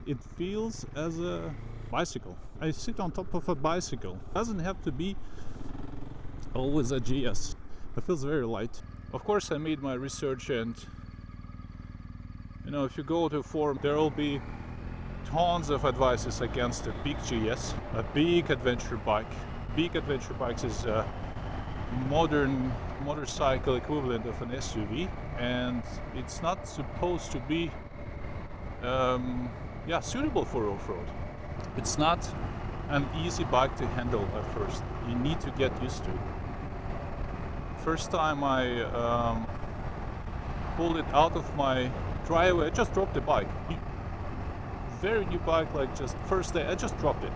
It feels as a bicycle. I sit on top of a bicycle. It doesn't have to be always a GS. It feels very light. Of course I made my research, and if you go to a forum, there will be tons of advices against a big GS, a big adventure bike. Big adventure bikes is a modern motorcycle equivalent of an SUV, and it's not supposed to be suitable for off-road. It's not an easy bike to handle at first. You need to get used to it. First time I pulled it out of my driveway, I just dropped the bike. Very new bike, like just first day, I just dropped it.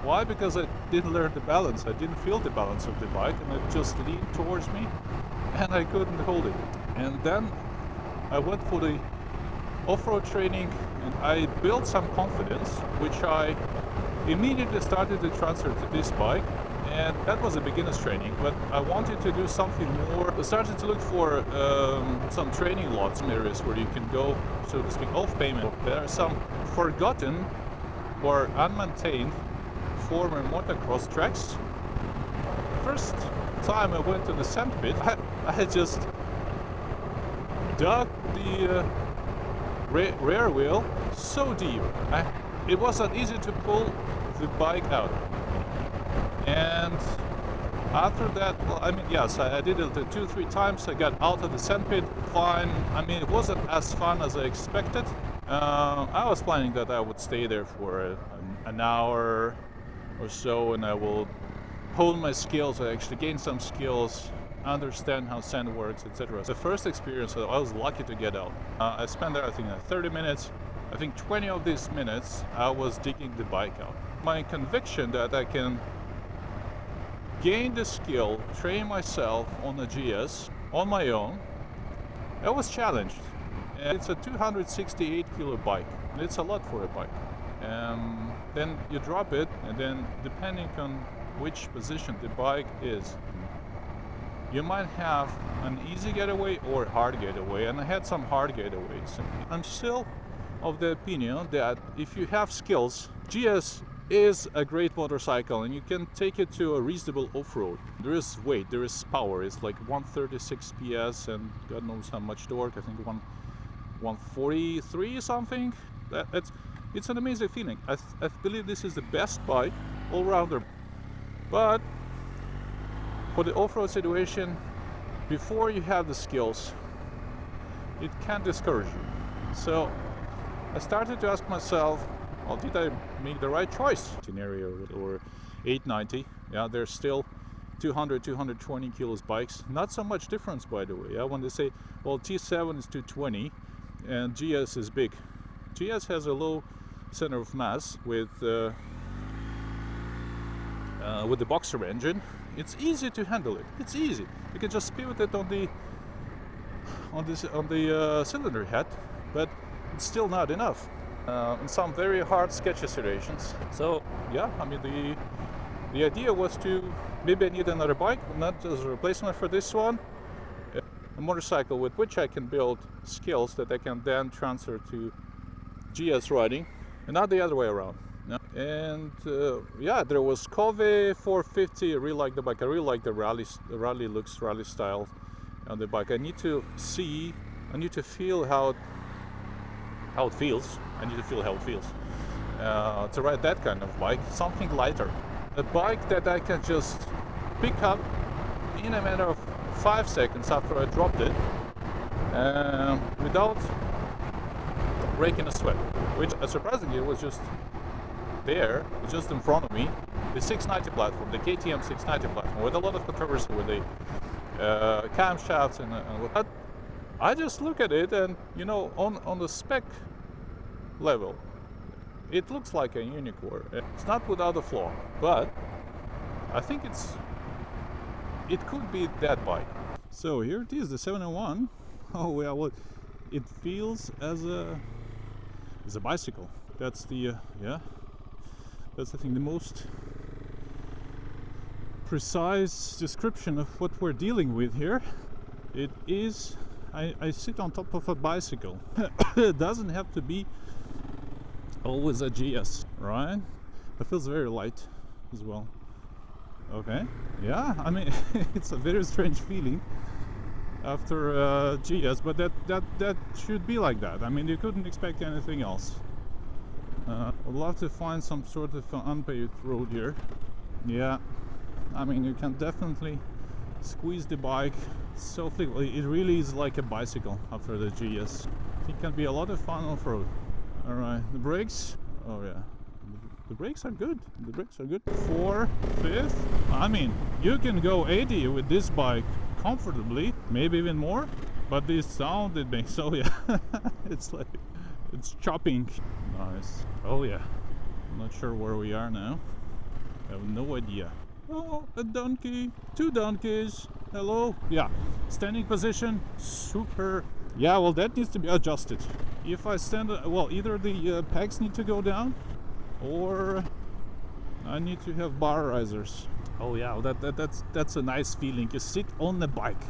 Why? Because I didn't learn the balance. I didn't feel the balance of the bike, and it just leaned towards me and I couldn't hold it. And then I went for the off-road training, and I built some confidence, which I immediately started to transfer to this bike. And that was a beginner's training, but I wanted to do something more. I started to look for some training lots, some areas where you can go, so to speak, off pavement. There are some forgotten or unmaintained former motocross tracks. First time I went to the sandpit, I just dug the rear wheel so deep. It wasn't easy to pull the bike out. And after that, I did it 2-3 times. I got out of the sandpit fine. It wasn't as fun as I expected. I was planning that I would stay there for an hour or so, and I will hone my skills. I actually gain some skills, understand how sand works, etc. The first experience, I was lucky to get out. I spent there, I think, 30 minutes. I think 20 of these minutes I was digging the bike out. My conviction that I can gain the skill, train myself on a GS on my own, I was challenged. And it's a 268 kilo bike, and it's a lot for a bike. Then you drop it, and then depending on which position the bike is, you might have an easy getaway or hard getaway, and I had some hard getaways. I'm still of the opinion that if you have skills, GS is a great motorcycle, and you can take it to a reasonable off-road. There is weight, there is power. It's like 136 PS and God knows how much torque. I think 143 something. It's an amazing feeling. I believe this is the best bike all-rounder. But for the off-road situation, before you have the skills, it can discourage you. So I started to ask myself, well, did I make the right choice? Scenario or 890, yeah, there's still 220 kilos bikes. Not so much difference, by the way. Yeah, when they say, well, T7 is 220 and GS is big. GS has a low center of mass with the boxer engine. It's easy to handle it. It's easy. You can just pivot it on the cylinder head, but it's still not enough. In some very hard, sketchy situations. So yeah, the idea was to maybe I need another bike, not as a replacement for this one, a motorcycle with which I can build skills that I can then transfer to GS riding, and not the other way around. Yeah. And there was Cove 450. I really like the bike. I really like the rally looks, rally style on the bike. I need to feel how it feels. I need to feel how it feels to ride that kind of bike, something lighter. A bike that I can just pick up in a matter of 5 seconds after I dropped it without breaking a sweat, which surprisingly was just there, just in front of me, the 690 platform, the KTM 690 platform, with a lot of controversy with the camshafts and what. I just look at it, and on the spec level, it looks like a unicorn. It's not without a flaw, but I think it could be that bike. So here it is, the 701. Oh yeah, well, it feels as a bicycle. That's the that's I think the most precise description of what we're dealing with here. It is. I sit on top of a bicycle. It doesn't have to be always a GS, right? It feels very light as well. Okay, yeah, I mean, it's a very strange feeling after GS, but that should be like that. I mean, you couldn't expect anything else. I'd love to find some sort of unpaved road here. Yeah, I mean, you can definitely squeeze the bike so flexible. It really is like a bicycle after the GS. It can be a lot of fun off-road. All right, the brakes. Oh yeah, the brakes are good. The brakes are good. 4, 5th. I mean, you can go 80 with this bike comfortably, maybe even more. But this sound it makes, oh yeah, it's like it's chopping. Nice. Oh yeah. I'm not sure where we are now. I have no idea. Oh, a donkey. 2 donkeys. Hello. Yeah. Standing position. Super. Yeah, well, that needs to be adjusted. If I stand, well, either the pegs need to go down, or I need to have bar risers. Oh yeah, that's a nice feeling. You sit on the bike.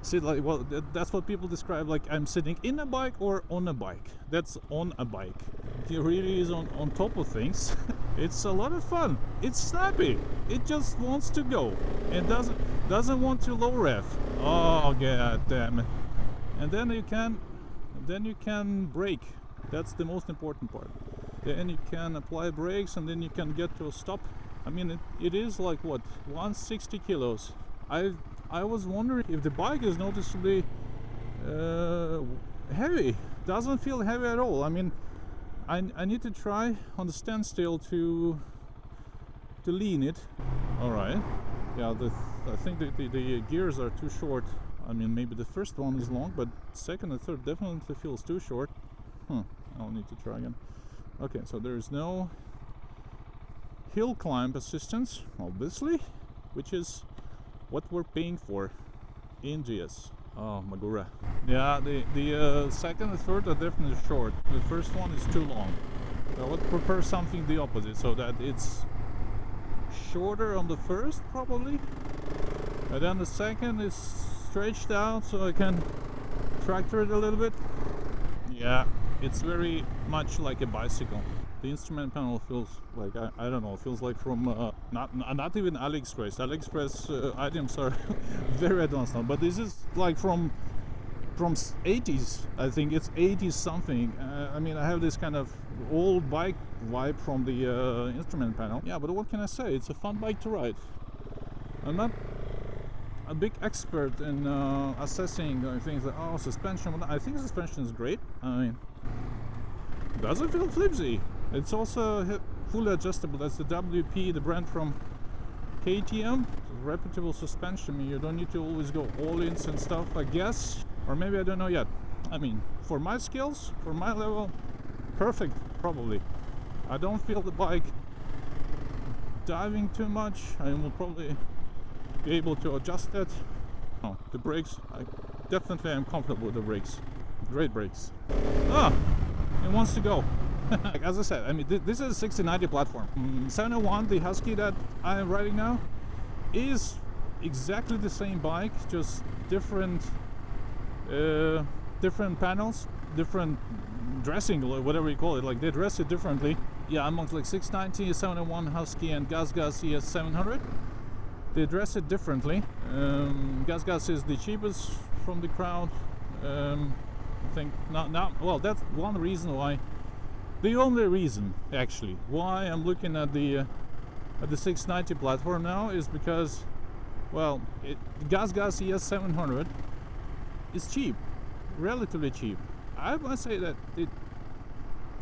Sit like, well, that's what people describe like I'm sitting in a bike or on a bike. That's on a bike. It really is on top of things. It's a lot of fun. It's snappy. It just wants to go. It doesn't want to low rev. Oh god damn it. And then you can brake. That's the most important part. Then you can apply brakes and then you can get to a stop. I mean, it is like what, 160 kilos. I was wondering if the bike is noticeably heavy. Doesn't feel heavy at all. I mean, I need to try on the standstill to lean it. All right. Yeah, I think the gears are too short. I mean, maybe the first one is long, but second and third definitely feels too short. I'll need to try again. Okay, so there is no hill climb assistance, obviously, which is what we're paying for in GS. Oh, Magura. Yeah, the second and third are definitely short. The first one is too long. So I would prefer something the opposite, so that it's shorter on the first, probably. And then the second is stretched out, so I can tractor it a little bit. Yeah, it's very much like a bicycle. The instrument panel feels like, I don't know, feels like from not even AliExpress. AliExpress items are very advanced now, but this is like from 80s. I think it's 80s something. I mean, I have this kind of old bike vibe from the instrument panel. Yeah, but what can I say? It's a fun bike to ride. I'm not a big expert in assessing things like, oh, suspension. I think suspension is great. I mean, it doesn't feel flimsy. It's also fully adjustable. That's the WP, the brand from KTM. It's a reputable suspension. I mean, you don't need to always go all-ins and stuff, I guess. Or maybe I don't know yet. I mean, for my skills, for my level, perfect, probably. I don't feel the bike diving too much. I will probably be able to adjust that. Oh, the brakes, I definitely am comfortable with the brakes. Great brakes. Ah, it wants to go. As I said, I mean, this is a 6090 platform. 701, the Husky that I am riding now, is exactly the same bike, just different panels, different dressing, whatever you call it. Like, they dress it differently. Yeah, amongst like 690, 701 Husky and GasGas ES700, they dress it differently. GasGas is the cheapest from the crowd. I think now, well, that's one reason why. The only reason, actually, why I'm looking at the 690 platform now is because, well, GasGas ES700 is cheap, relatively cheap. I must say that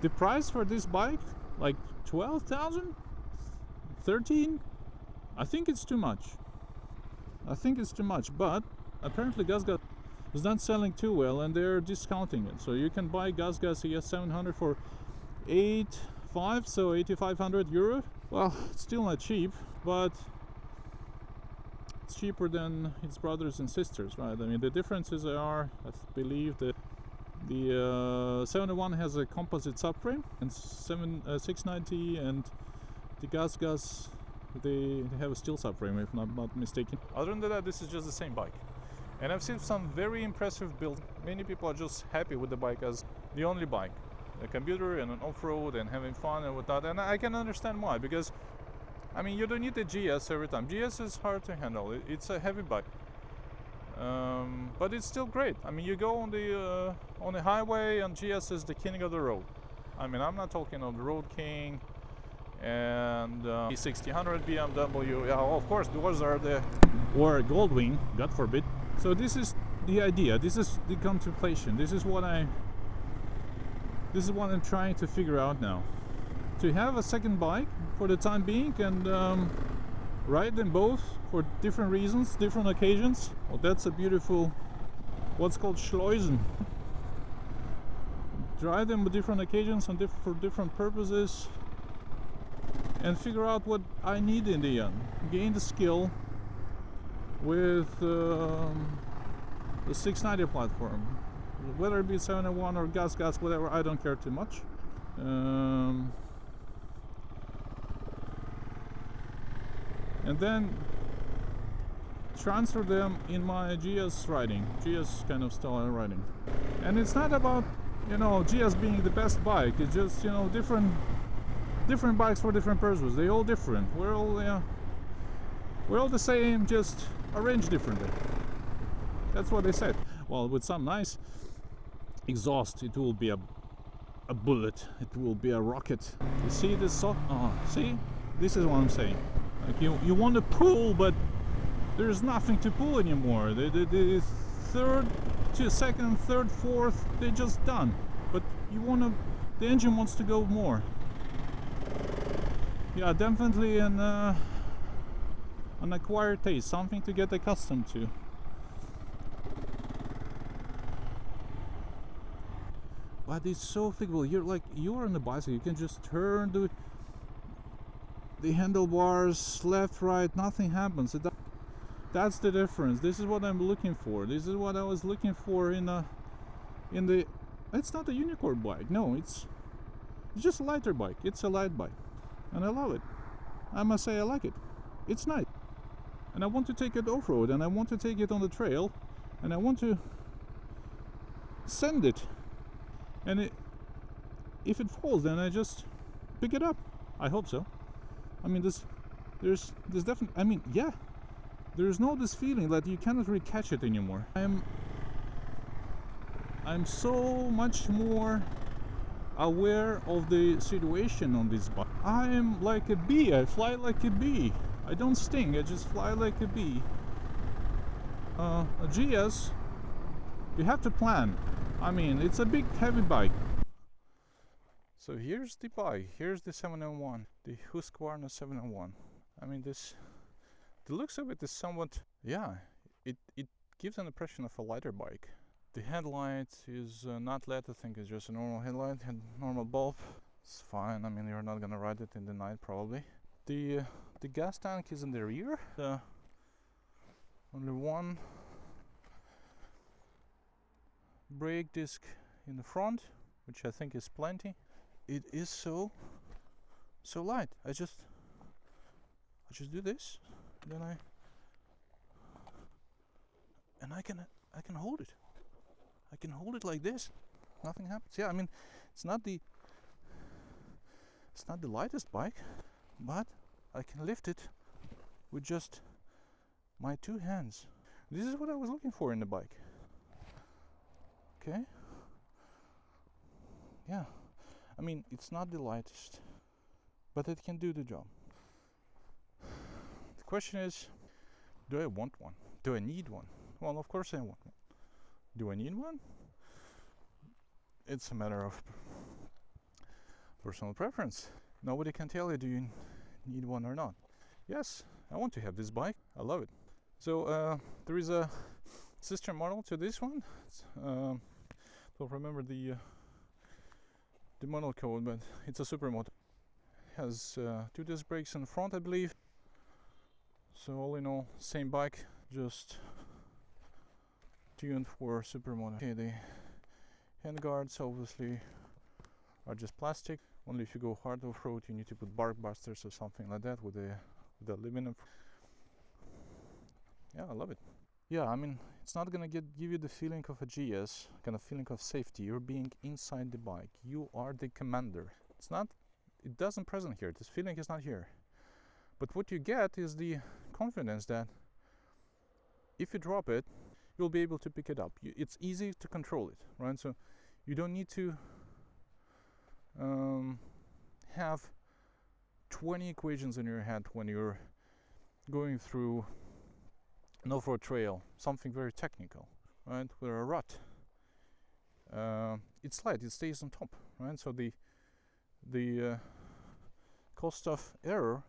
the price for this bike, like 12,000, 13, I think it's too much. I think it's too much, but apparently GasGas is not selling too well, and they're discounting it. So you can buy GasGas ES700 for 8.5, so 8,500 euro. Well, it's still not cheap, but it's cheaper than its brothers and sisters, right? I mean, the differences are, I believe, that the 701 has a composite subframe, and 690 and the GasGas, they have a steel subframe, if I'm not mistaken. Other than that, this is just the same bike. And I've seen some very impressive builds. Many people are just happy with the bike as the only bike. a computer and an off-road and having fun and whatnot, and I can understand why, because I mean you don't need the GS every time. GS is hard to handle. It's a heavy bike, but it's still great. I mean you go on the highway and GS is the king of the road. I mean I'm not talking of the Road King and E1600 BMW. Yeah, of course those are the, or Goldwing, God forbid. So this is the idea. This is the contemplation. This is what I'm trying to figure out now. To have a second bike for the time being and ride them both for different reasons, different occasions. Well, that's a beautiful, what's called Schleusen. Drive them with different occasions and for different purposes, and figure out what I need in the end. Gain the skill with the 690 platform, whether it be 701 or gas, whatever, I don't care too much. And then transfer them in my GS riding, GS kind of style riding. And it's not about, you know, GS being the best bike. It's just, you know, different bikes for different purposes. They're all different. We're all the same, just arranged differently. That's what they said. Well, with some nice exhaust, it will be a bullet. It will be a rocket. You see this? See, this is what I'm saying. Like you want to pull, but there's nothing to pull anymore. The second, third, fourth, they're just done. But the engine wants to go more. Yeah, definitely an acquired taste, something to get accustomed to. But it's so flexible. You're on the bicycle. You can just turn the handlebars left, right. Nothing happens. That's the difference. This is what I'm looking for. This is what I was looking for in the. It's not a unicorn bike. No, it's just a lighter bike. It's a light bike, and I love it. I must say I like it. It's nice, and I want to take it off-road, and I want to take it on the trail, and I want to send it. And if it falls, then I just pick it up. I hope so. I mean, there's definitely. I mean, yeah. There's no this feeling that you cannot really catch it anymore. I'm so much more aware of the situation on this bike. I'm like a bee. I fly like a bee. I don't sting. I just fly like a bee. A GS, you have to plan. I mean, it's a big, heavy bike. So here's the bike. Here's the 701, the Husqvarna 701. I mean, the looks of it is somewhat, yeah, it gives an impression of a lighter bike. The headlight is not LED. I think it's just a normal headlight and normal bulb. It's fine. I mean, you're not gonna ride it in the night probably. The gas tank is in the rear. Only one brake disc in the front, which I think is plenty. It is so light. I just do this, then I can hold it. I can hold it like this. Nothing happens. Yeah, I mean, it's not the lightest bike, but I can lift it with just my two hands. This is what I was looking for in the bike. Okay. Yeah. I mean, it's not the lightest, but it can do the job. The question is, do I want one? Do I need one? Well, of course I want one. Do I need one? It's a matter of personal preference. Nobody can tell you do you need one or not. Yes, I want to have this bike. I love it. So there is a sister model to this one. Don't remember the model code, but it's a supermoto. Has 2 disc brakes in front, I believe. So all in all, same bike, just tuned for supermoto. Okay, the handguards obviously are just plastic. Only if you go hard off-road, you need to put bark busters or something like that with the aluminum. Yeah, I love it. yeah, I mean, it's not gonna give you the feeling of a GS, kind of feeling of safety. You're being inside the bike. You are the commander. It's not, it doesn't present here. This feeling is not here. But what you get is the confidence that if you drop it, you'll be able to pick it up. It's easy to control it, right? So you don't need to have 20 equations in your head when you're going through an off-road trail, something very technical, right? Where a rut, it's light, it stays on top, right? So the cost of error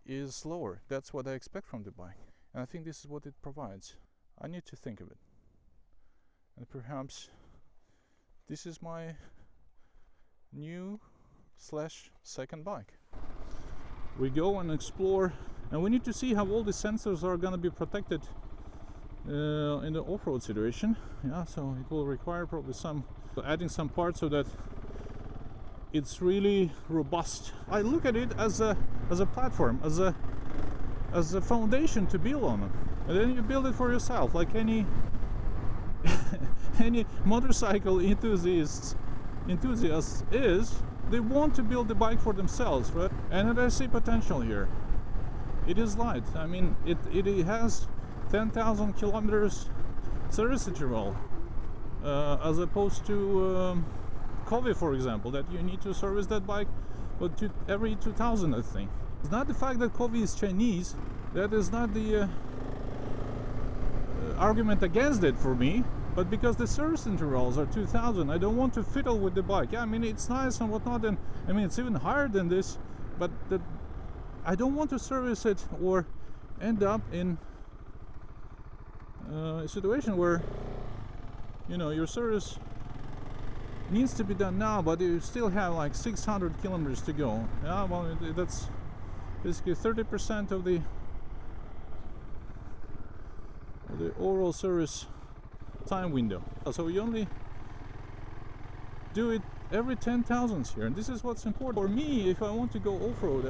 is lower. That's what I expect from the bike, and I think this is what it provides. I need to think of it, and perhaps this is my new / second bike. We go and explore, and we need to see how all the sensors are going to be protected in the off-road situation. Yeah, so it will require probably adding some parts so that it's really robust. I look at it as a platform, as a foundation to build on, and then you build it for yourself, like any any motorcycle enthusiast is. They want to build the bike for themselves, right? And I see potential here. It is light. I mean, it has 10,000 kilometers service interval, as opposed to Covey, for example, that you need to service that bike every 2,000, I think. It's not the fact that Covey is Chinese. That is not the argument against it for me. But because the service intervals are 2,000, I don't want to fiddle with the bike. Yeah, I mean, it's nice and whatnot, and I mean, it's even higher than this, but I don't want to service it or end up in a situation where, you know, your service needs to be done now, but you still have like 600 kilometers to go. Yeah, well, that's basically 30% of the overall service time window. So we only do it every 10,000s here, and this is what's important for me. If I want to go off-road,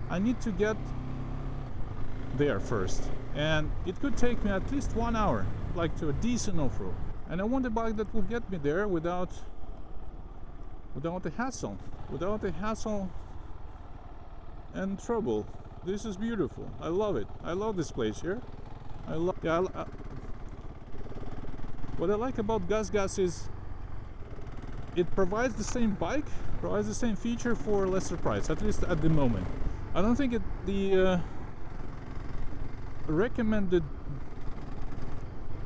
I need to get there first, and it could take me at least 1 hour, like to a decent off-road. And I want a bike that will get me there without the hassle and trouble. This is beautiful. I love it. I love this place here. What I like about GasGas is it provides the same bike, provides the same feature for a lesser price, at least at the moment. I don't think the recommended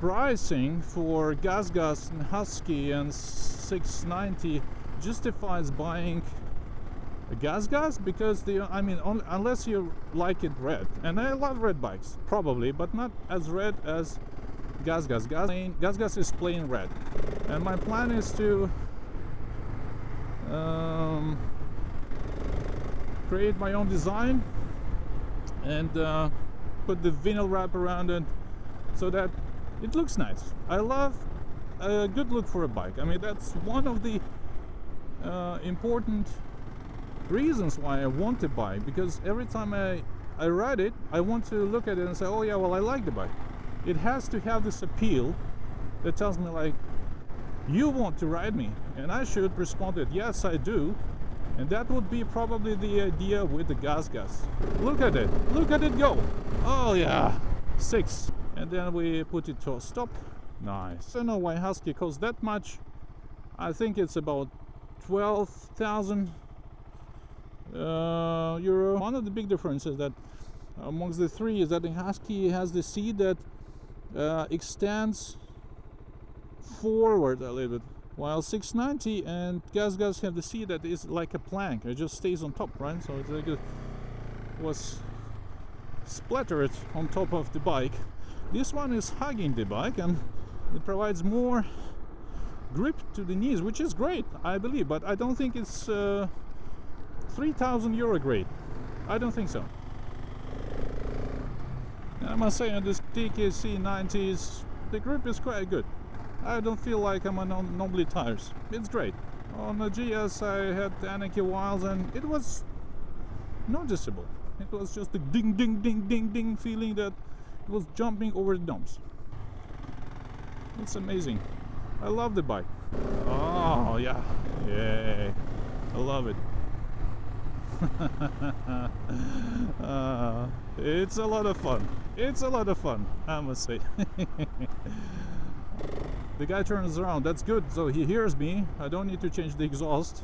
pricing for GasGas and Husky and 690 justifies buying a GasGas, because unless you like it red, and I love red bikes probably, but not as red as GasGas. GasGas is plain red, and my plan is to create my own design and put the vinyl wrap around it so that it looks nice. I love a good look for a bike. I mean, that's one of the important reasons why I want to buy, because every time I ride it, I want to look at it and say, oh yeah, well, I like the bike. It has to have this appeal that tells me, like, you want to ride me, and I should respond to it, yes I do. And that would be probably the idea with the GasGas. Look at it go. Oh yeah, 6. And then we put it to a stop. Nice. I don't know why Husky costs that much. I think it's about 12,000 euro. One of the big differences that amongst the three is that the Husky has the seat that extends forward a little bit, while 690 and GasGas have the seat that is like a plank. It just stays on top, right? So it's like it was splattered on top of the bike. This one is hugging the bike, and it provides more grip to the knees, which is great, I believe, but I don't think it's 3,000 euro grade. I don't think so. And I must say, on this TKC 90s, the grip is quite good. I don't feel like I'm on knobbly tires. It's great. On the GS I had anarchy whiles, and it was noticeable. It was just a ding ding ding ding ding feeling that was jumping over the dumps. It's amazing. I love the bike. Oh yeah, yay! I love it. It's a lot of fun. It's a lot of fun, I must say. The guy turns around, that's good, so he hears me. I don't need to change the exhaust.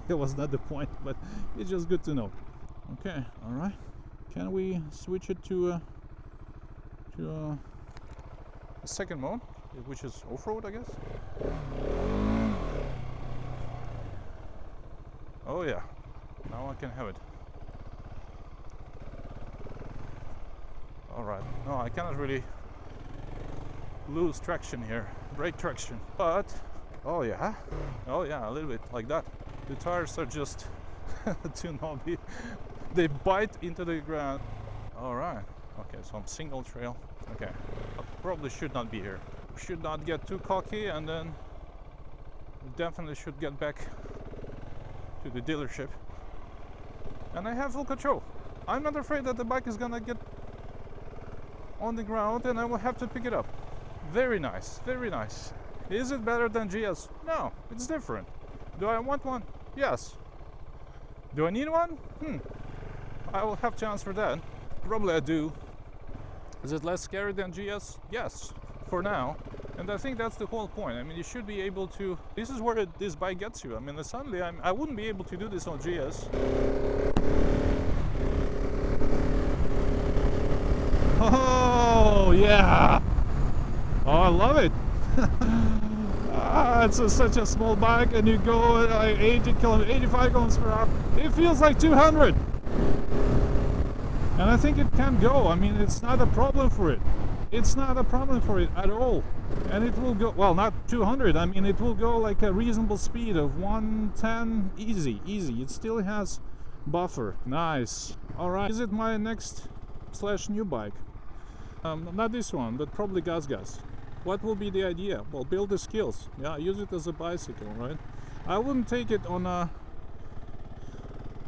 It was not the point, but it's just good to know. Okay, all right. Can we switch it to a second mode, which is off-road, I guess? Oh yeah, now I can have it. All right. No, I cannot really lose traction here, brake traction, but oh yeah, a little bit like that. The tires are just too knobby. They bite into the ground. All right. Okay, so I'm single trail. Okay, I probably should not be here. Should not get too cocky, and then definitely should get back to the dealership. And I have full control. I'm not afraid that the bike is gonna get on the ground and I will have to pick it up. Very nice, very nice. Is it better than GS? No, it's different. Do I want one? Yes. Do I need one? I will have to answer that. Probably I do. Is it less scary than GS? Yes, for now. And I think that's the whole point. I mean, you should be able to... This is where this bike gets you. I mean, suddenly I wouldn't be able to do this on GS. Oh, yeah! Oh, I love it! It's such a small bike, and you go like 85 kilometers per hour. It feels like 200! And I think it can go. I mean, it's not a problem for it. It's not a problem for it at all. And it will go, well, not 200. I mean, it will go like a reasonable speed of 110, easy. It still has buffer. Nice. All right. Is it my next / new bike? Not this one, but probably gas. What will be the idea? Well, build the skills. Yeah, use it as a bicycle, right? I wouldn't take it on a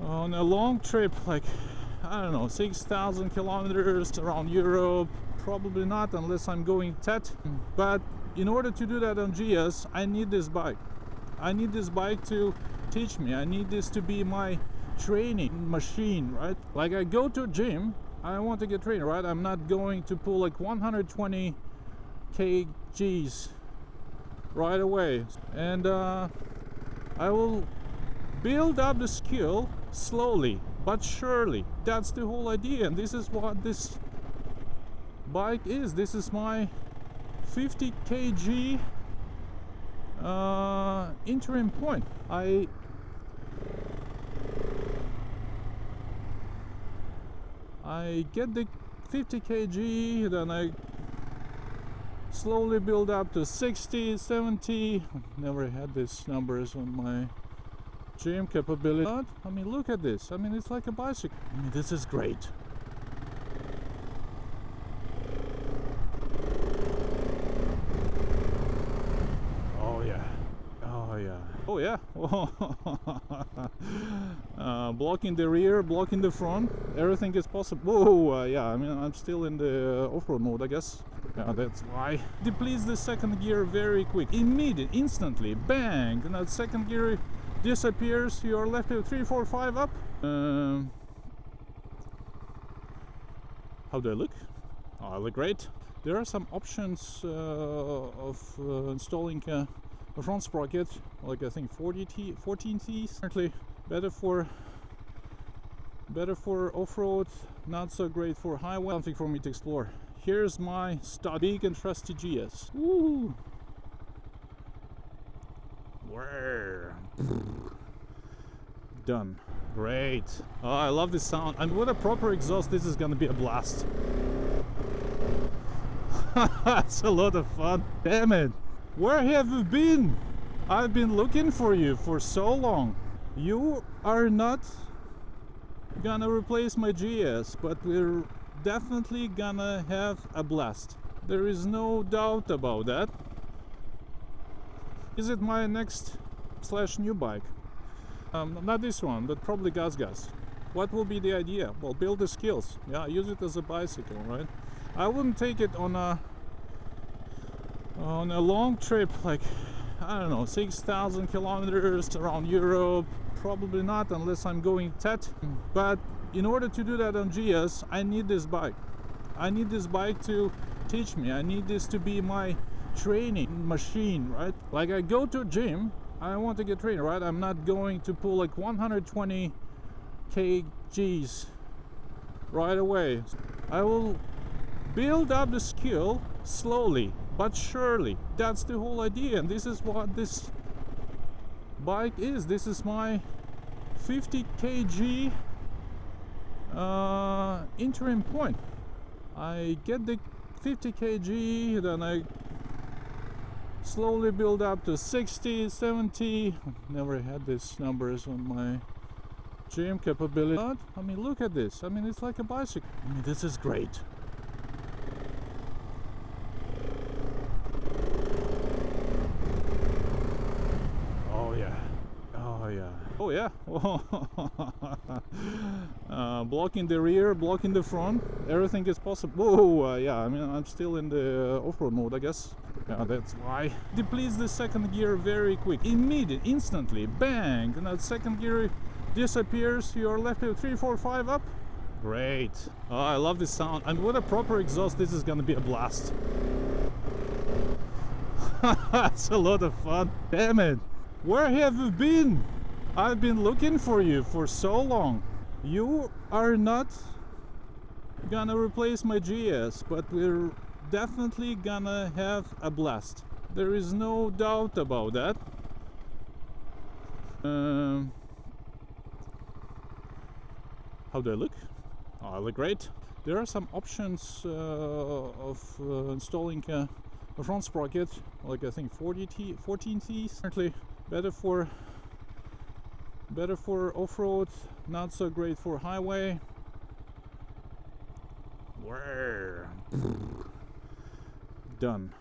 long trip, like, I don't know, 6,000 kilometers around Europe. Probably not, unless I'm going TET. But in order to do that on GS, I need this bike. I need this bike to teach me. I need this to be my training machine, right? Like, I go to a gym, I want to get trained, right? I'm not going to pull like 120 kgs right away. And I will build up the skill slowly but surely. That's the whole idea, and this is what this bike is. This is my 50 kg interim point. I get the 50 kg, then I slowly build up to 60, 70. Never had these numbers on my gym capability. But I mean, look at this. I mean, it's like a bicycle. I mean, this is great. Oh yeah. Blocking the rear, blocking the front, everything is possible. Oh yeah, I mean, I'm still in the off-road mode, I guess. Yeah, that's why. Depletes the second gear very quick, instantly, bang, and that second gear disappears. You are left with 3, 4, 5 up. How do I look? Oh, I look great. There are some options of installing a front sprocket, like I think 14T. Apparently better for off-road, not so great for highway. Something for me to explore. Here's my big and trusty GS. Woo! Where? Done. Great. Oh, I love this sound. And with a proper exhaust, this is gonna be a blast. That's a lot of fun. Damn it. Where have you been? I've been looking for you for so long. You are not gonna replace my GS, but we're definitely gonna have a blast. There is no doubt about that. Is it my next / new bike? Not this one, but probably gas. What will be the idea? Well, build the skills. Yeah, use it as a bicycle, right? I wouldn't take it on a long trip, like, I don't know, 6,000 kilometers around Europe. Probably not, unless I'm going TET. But in order to do that on GS, I need this bike. I need this bike to teach me. I need this to be my training machine, right? Like, I go to a gym, I want to get trained, right? I'm not going to pull like 120 kgs right away. I will build up the skill slowly but surely. That's the whole idea, and this is what this bike is. This is my 50 kg interim point. I get the 50 kg, then I slowly build up to 60, 70. Never had these numbers on my gym capability. But, I mean, look at this. I mean, it's like a bicycle. I mean, this is great. Oh yeah. Oh yeah. Oh yeah. Blocking the rear, blocking the front, everything is possible. Whoa, yeah, I mean, I'm still in the off-road mode, I guess. Yeah, that's why. Depletes the second gear very quick, immediate, instantly, bang, and that second gear disappears. You are left with 3, 4, 5 up. Great. Oh, I love this sound, and with a proper exhaust, this is gonna be a blast. That's a lot of fun. Damn it. Where have you been? I've been looking for you for so long. You are not gonna replace my GS, but we're definitely gonna have a blast. There is no doubt about that. How do I look? Oh, I look great. There are some options of installing a front sprocket, like I think 14 teeth. Apparently better for off-road, not so great for highway. Where? Done.